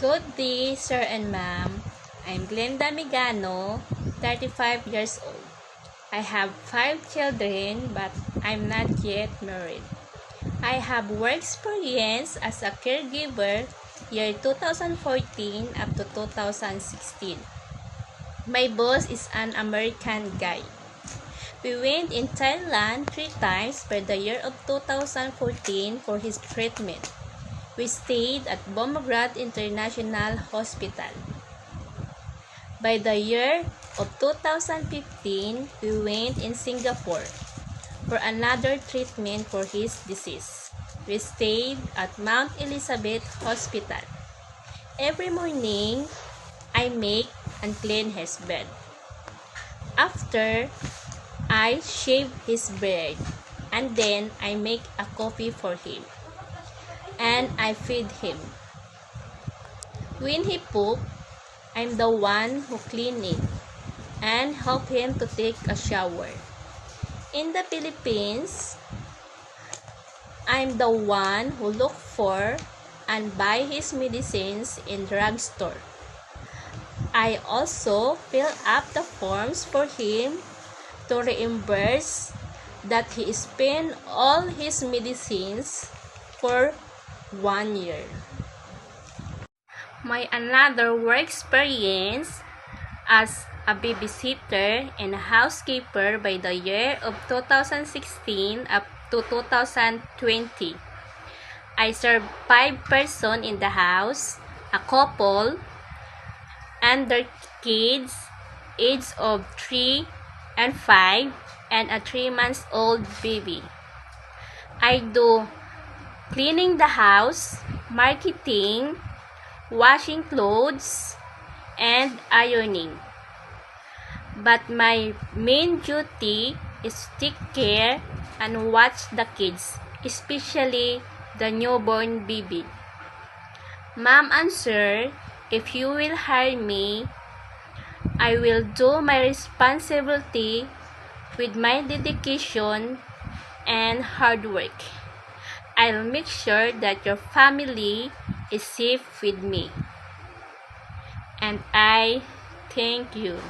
Good day, sir and ma'am. I'm Glenda Migano, 35 years old. I have 5 children, but I'm not yet married. I have work experience as a caregiver year 2014 up to 2016. My boss is an American guy. We went in Thailand 3 times per the year of 2014 for his treatment. We stayed at Bomograd International Hospital. By the year of 2015, we went in Singapore for another treatment for his disease. We stayed at Mount Elizabeth Hospital. Every morning, I make and clean his bed. After, I shave his beard, and then I make a coffee for him, and I feed him. When he poop, I'm the one who clean it and help him to take a shower. In the Philippines, I'm the one who look for and buy his medicines in drugstore. I also fill up the forms for him to reimburse that he spent all his medicines for 1 year. My another work experience as a babysitter and a housekeeper by the year of 2016 up to 2020. I serve 5 persons in the house, a couple, and their kids, age of 3 and 5, and a 3-month-old baby. I do cleaning the house, marketing, washing clothes, and ironing. But my main duty is to take care and watch the kids, especially the newborn baby. Ma'am and sir, if you will hire me, I will do my responsibility with my dedication and hard work. I'll make sure that your family is safe with me. And I thank you.